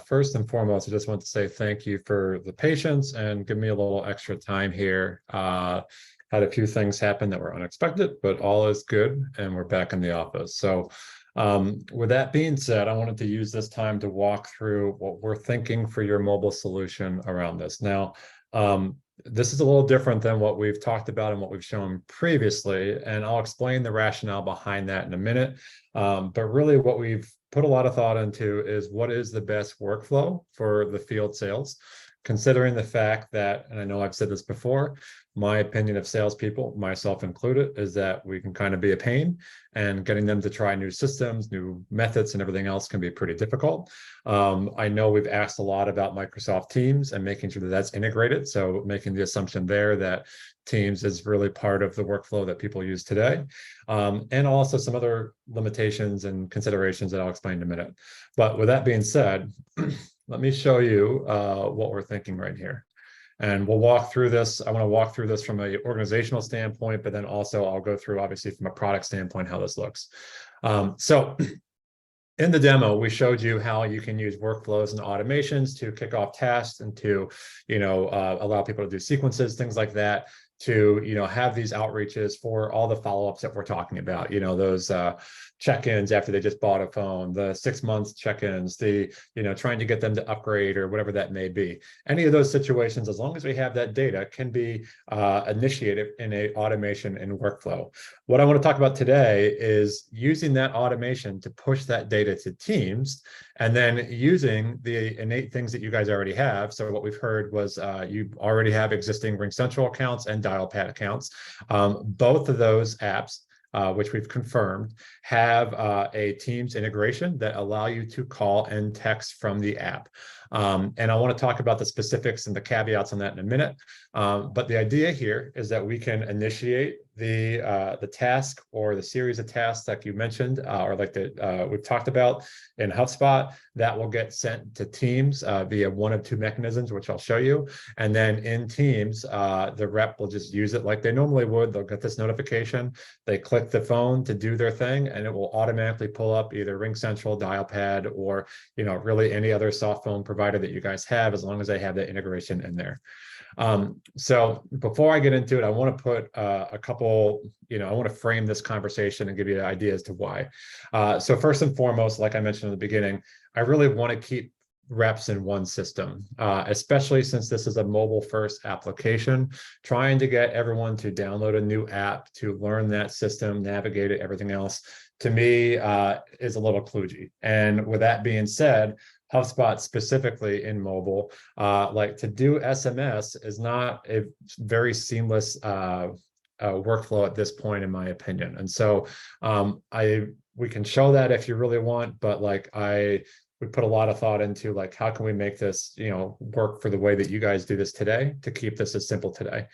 First and foremost, I just want to say thank you for the patience and give me a little extra time here. Had a few things happen that were unexpected, but all is good and we're back in the office. So with that being said, I wanted to use this time to walk through what we're thinking for your mobile solution around this. Now, this is a little different than what we've talked about and what we've shown previously, and I'll explain the rationale behind that in a minute. But really what we've put a lot of thought into is what is the best workflow for the field sales, considering the fact that, and I know I've said this before, my opinion of salespeople, myself included, is that we can kind of be a pain, and getting them to try new systems, new methods, and everything else can be pretty difficult. I know we've asked a lot about Microsoft Teams and making sure that that's integrated. So making the assumption there that Teams is really part of the workflow that people use today. And also some other limitations and considerations that I'll explain in a minute. But with that being said, let me show you what we're thinking right here. And we'll walk through this. I want to walk through this from an organizational standpoint, but then also I'll go through, obviously, from a product standpoint, how this looks. So in the demo, we showed you how you can use workflows and automations to kick off tasks and to, allow people to do sequences, things like that, to, have these outreaches for all the follow-ups that we're talking about, those check-ins after they just bought a phone, the 6 months check-ins, the, trying to get them to upgrade or whatever that may be. Any of those situations, as long as we have that data, can be initiated in a automation and workflow. What I want to talk about today is using that automation to push that data to Teams, and then using the innate things that you guys already have. So what we've heard was you already have existing RingCentral accounts and Dialpad accounts. Both of those apps, which we've confirmed, have a Teams integration that allow you to call and text from the app. And I want to talk about the specifics and the caveats on that in a minute. But the idea here is that we can initiate the task or the series of tasks like you mentioned, or like we've talked about in HubSpot, that will get sent to Teams via one of two mechanisms, which I'll show you. And then in Teams, the rep will just use it like they normally would. They'll get this notification, they click the phone to do their thing, and it will automatically pull up either RingCentral, Dialpad, or really any other soft phone provider that you guys have, as long as they have that integration in there. So before I get into it, I want to put a couple, I want to frame this conversation and give you an idea as to why. So first and foremost, like I mentioned in the beginning, I really want to keep reps in one system, especially since this is a mobile first application. Trying to get everyone to download a new app, to learn that system, navigate it, everything else, to me is a little kludgy. And with that being said, HubSpot specifically in mobile, like to do SMS is not a very seamless workflow at this point, in my opinion. And so we can show that if you really want, but we put a lot of thought into like, how can we make this, work for the way that you guys do this today to keep this as simple today.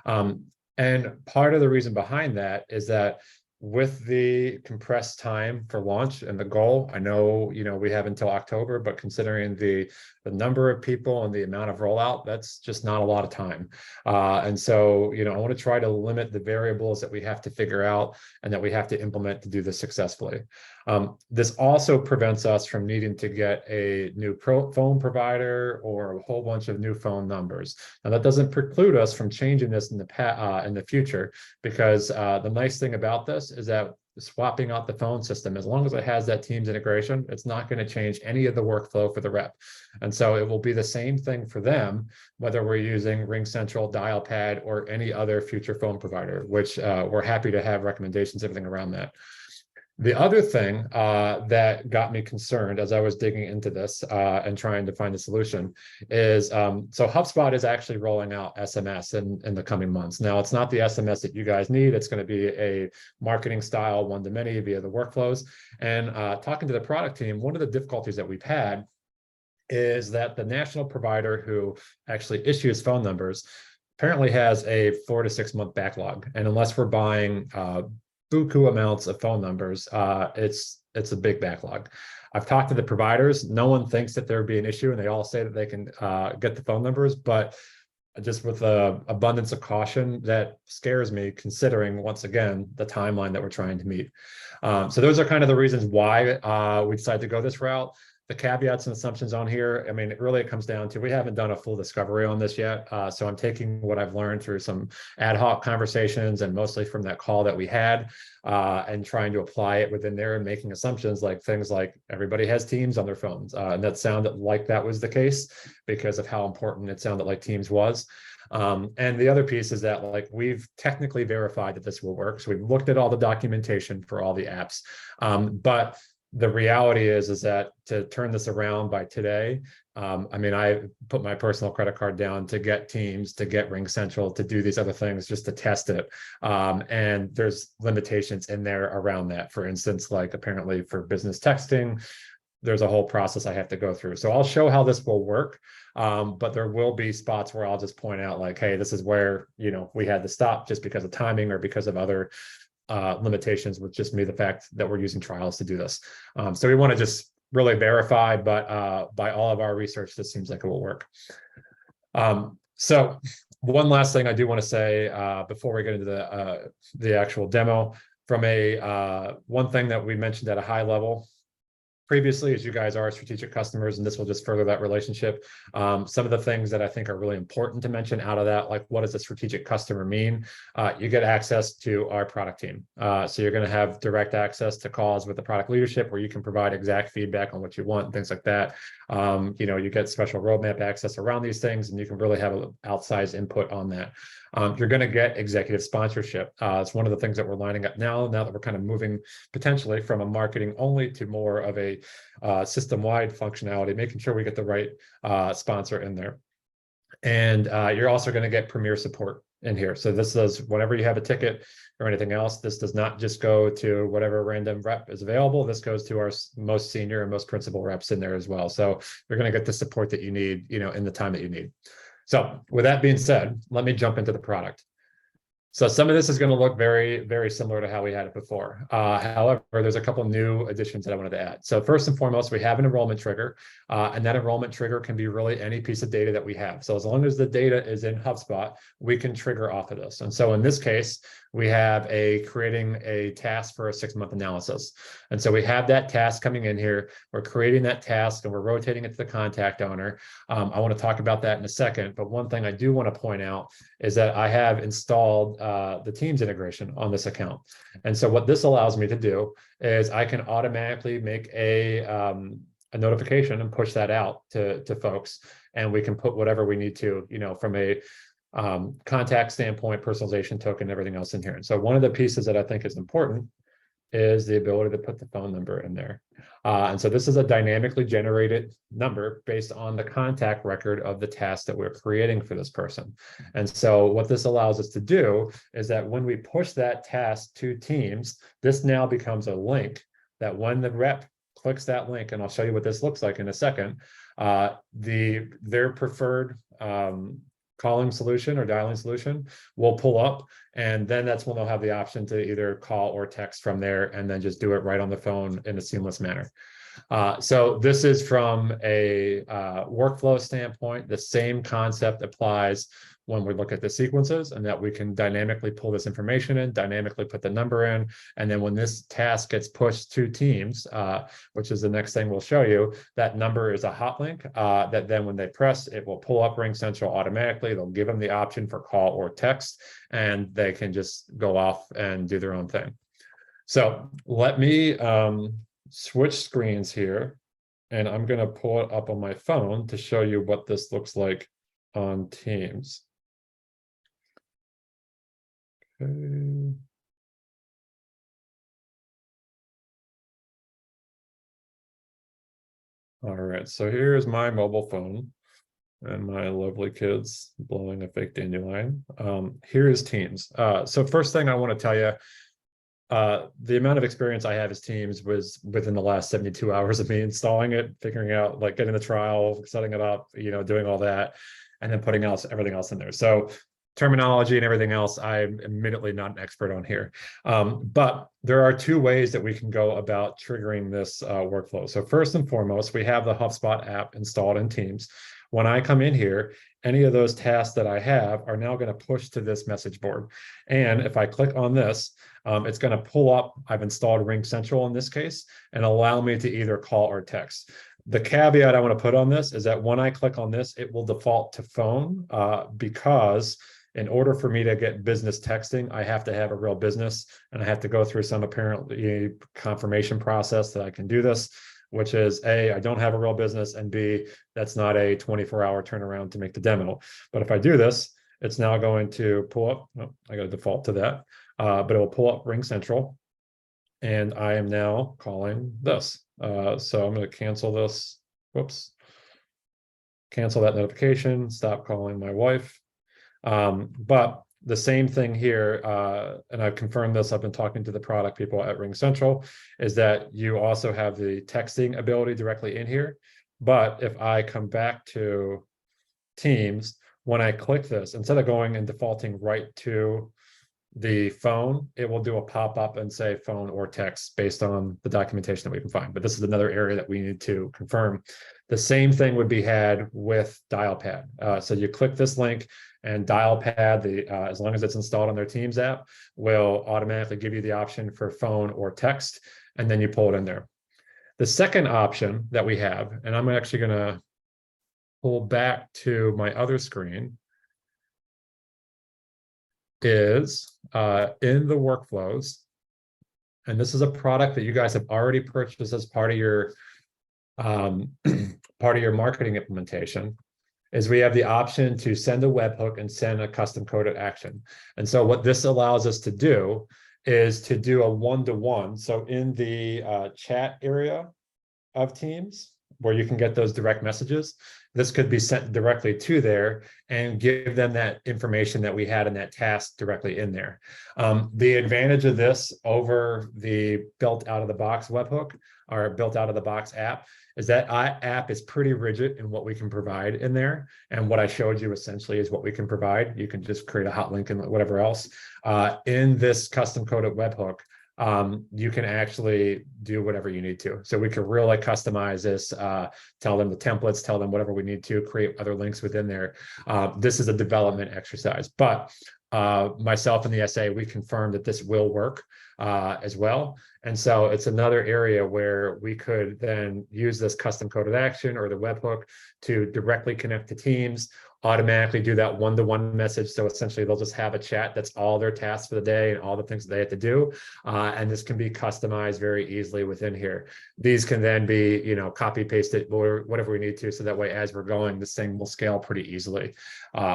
And part of the reason behind that is that with the compressed time for launch and the goal, I know, we have until October, but considering the number of people and the amount of rollout, that's just not a lot of time. And so, I want to try to limit the variables that we have to figure out and that we have to implement to do this successfully. This also prevents us from needing to get a new phone provider or a whole bunch of new phone numbers. Now, that doesn't preclude us from changing this in the future, because the nice thing about this is that swapping out the phone system, as long as it has that Teams integration, it's not going to change any of the workflow for the rep. And so it will be the same thing for them, whether we're using RingCentral, Dialpad, or any other future phone provider, which we're happy to have recommendations, everything around that. The other thing that got me concerned as I was digging into this and trying to find a solution is, so HubSpot is actually rolling out SMS in the coming months. Now, it's not the SMS that you guys need. It's going to be a marketing style one-to-many via the workflows. And talking to the product team, one of the difficulties that we've had is that the national provider who actually issues phone numbers apparently has a 4 to 6 month backlog. And unless we're buying buku amounts of phone numbers, it's a big backlog. I've talked to the providers. No one thinks that there would be an issue, and they all say that they can get the phone numbers, but just with the abundance of caution, that scares me, considering, once again, the timeline that we're trying to meet. So those are kind of the reasons why we decided to go this route. the caveats and assumptions on here, I mean, it comes down to, we haven't done a full discovery on this yet. So I'm taking what I've learned through some ad hoc conversations and mostly from that call that we had, and trying to apply it within there and making assumptions like things like everybody has Teams on their phones. And that sounded like that was the case because of how important it sounded like Teams was. And the other piece is that, like, we've technically verified that this will work. So we've looked at all the documentation for all the apps. But the reality is that to turn this around by today, I mean, I put my personal credit card down to get Teams, to get RingCentral, to do these other things just to test it. And there's limitations in there around that. For instance, like apparently for business texting, there's a whole process I have to go through. So I'll show how this will work. But there will be spots where I'll just point out like, hey, this is where, we had to stop just because of timing or because of other limitations with just the fact that we're using trials to do this. So we want to just really verify, but by all of our research, this seems like it will work. So one last thing I do want to say before we get into the actual demo, from one thing that we mentioned at a high level previously, as you guys are strategic customers, and this will just further that relationship. Some of the things that I think are really important to mention out of that, like what does a strategic customer mean? You get access to our product team. So you're going to have direct access to calls with the product leadership where you can provide exact feedback on what you want and things like that. You get special roadmap access around these things, and you can really have an outsized input on that. You're going to get executive sponsorship. It's one of the things that we're lining up now that we're kind of moving potentially from a marketing only to more of a system-wide functionality, making sure we get the right sponsor in there. And you're also going to get premier support in here. So this is whenever you have a ticket or anything else, this does not just go to whatever random rep is available. This goes to our most senior and most principal reps in there as well. So you're going to get the support that you need, in the time that you need. So with that being said, let me jump into the product. So some of this is going to look very, very similar to how we had it before. However, there's a couple new additions that I wanted to add. So first and foremost, we have an enrollment trigger, and that enrollment trigger can be really any piece of data that we have. So as long as the data is in HubSpot, we can trigger off of this. And so in this case, we have creating a task for a 6-month analysis. And so we have that task coming in here. We're creating that task and we're rotating it to the contact owner. I want to talk about that in a second. But one thing I do want to point out is that I have installed the Teams integration on this account. And so what this allows me to do is I can automatically make a notification and push that out to folks. And we can put whatever we need to, from a contact standpoint, personalization token, everything else in here. And so one of the pieces that I think is important is the ability to put the phone number in there. And so this is a dynamically generated number based on the contact record of the task that we're creating for this person. And so what this allows us to do is that when we push that task to Teams, this now becomes a link that when the rep clicks that link, and I'll show you what this looks like in a second, their preferred calling solution or dialing solution will pull up, and then that's when they'll have the option to either call or text from there and then just do it right on the phone in a seamless manner. So this is from a workflow standpoint. The same concept applies when we look at the sequences, and that we can dynamically pull this information in, dynamically put the number in, and then when this task gets pushed to Teams, which is the next thing we'll show you, that number is a hot link that then when they press, it will pull up RingCentral automatically. They'll give them the option for call or text, and they can just go off and do their own thing. So let me switch screens here, and I'm going to pull it up on my phone to show you what this looks like on Teams. Okay. All right, so here's my mobile phone and my lovely kids blowing a fake dandelion. Here is Teams. So first thing I want to tell you, the amount of experience I have as Teams was within the last 72 hours of me installing it, figuring out, like, getting the trial, setting it up, doing all that, and then putting everything else in there. So terminology and everything else, I'm admittedly not an expert on here. But there are two ways that we can go about triggering this workflow. So first and foremost, we have the HubSpot app installed in Teams. When I come in here, any of those tasks that I have are now going to push to this message board. And if I click on this, it's going to pull up, I've installed RingCentral in this case, and allow me to either call or text. The caveat I want to put on this is that when I click on this, it will default to phone because in order for me to get business texting, I have to have a real business and I have to go through some apparently confirmation process that I can do this, which is A, I don't have a real business, and B, that's not a 24-hour turnaround to make the demo. But if I do this, it's now going to pull up, oh, I got to default to that, but it will pull up RingCentral. And I am now calling this. So I'm going to cancel this. Whoops. Cancel that notification, stop calling my wife. But the same thing here, and I've confirmed this, I've been talking to the product people at RingCentral, is that you also have the texting ability directly in here. But if I come back to Teams, when I click this, instead of going and defaulting right to the phone, it will do a pop-up and say phone or text based on the documentation that we can find. But this is another area that we need to confirm. The same thing would be had with Dialpad. So you click this link and Dialpad, as long as it's installed on their Teams app, will automatically give you the option for phone or text, and then you pull it in there. The second option that we have, and I'm actually going to pull back to my other screen, is in the workflows, and this is a product that you guys have already purchased as part of your marketing implementation, is we have the option to send a webhook and send a custom coded action. And so what this allows us to do is to do a one-to-one. So in the chat area of Teams, where you can get those direct messages, this could be sent directly to there and give them that information that we had in that task directly in there. The advantage of this over the built out of the box webhook or built out of the box app is that app is pretty rigid in what we can provide in there. And what I showed you essentially is what we can provide. You can just create a hot link and whatever else. In this custom coded webhook, you can actually do whatever you need to. So we can really customize this, tell them the templates, tell them whatever we need to, create other links within there. This is a development exercise, but myself and the SA, we confirmed that this will work as well. And so it's another area where we could then use this custom coded action or the webhook to directly connect to Teams, automatically do that one-to-one message. So essentially they'll just have a chat that's all their tasks for the day and all the things that they have to do. And this can be customized very easily within here. These can then be, you know, copy pasted or whatever we need to. So that way, as we're going, this thing will scale pretty easily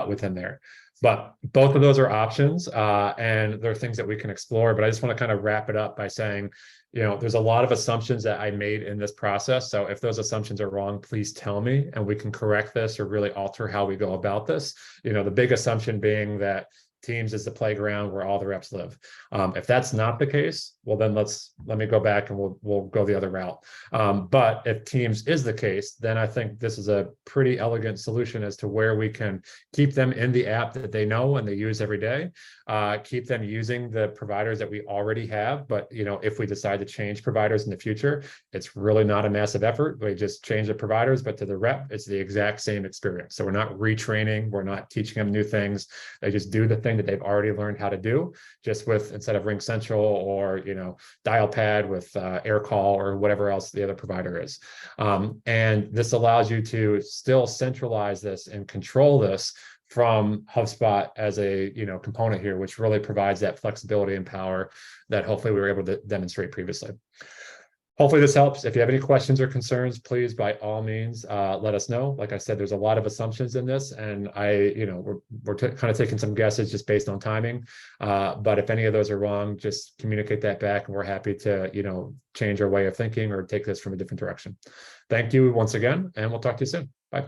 within there. But both of those are options and they're things that we can explore. But I just want to kind of wrap it up by saying, you know, there's a lot of assumptions that I made in this process. So if those assumptions are wrong, please tell me and we can correct this or really alter how we go about this. You know, the big assumption being that Teams is the playground where all the reps live. If that's not the case, well, then let me go back and we'll go the other route. But if Teams is the case, then I think this is a pretty elegant solution as to where we can keep them in the app that they know and they use every day, keep them using the providers that we already have. But, you know, if we decide to change providers in the future, it's really not a massive effort. We just change the providers, but to the rep, it's the exact same experience. So we're not retraining, we're not teaching them new things. They just do the thing that they've already learned how to do, just with, instead of RingCentral or, you know, Dialpad with AirCall or whatever else the other provider is. And this allows you to still centralize this and control this from HubSpot as a, you know, component here, which really provides that flexibility and power that hopefully we were able to demonstrate previously. Hopefully this helps. If you have any questions or concerns, please, by all means, let us know. Like I said, there's a lot of assumptions in this, and we're kind of taking some guesses just based on timing. But if any of those are wrong, just communicate that back, and we're happy to, you know, change our way of thinking or take this from a different direction. Thank you once again, and we'll talk to you soon. Bye.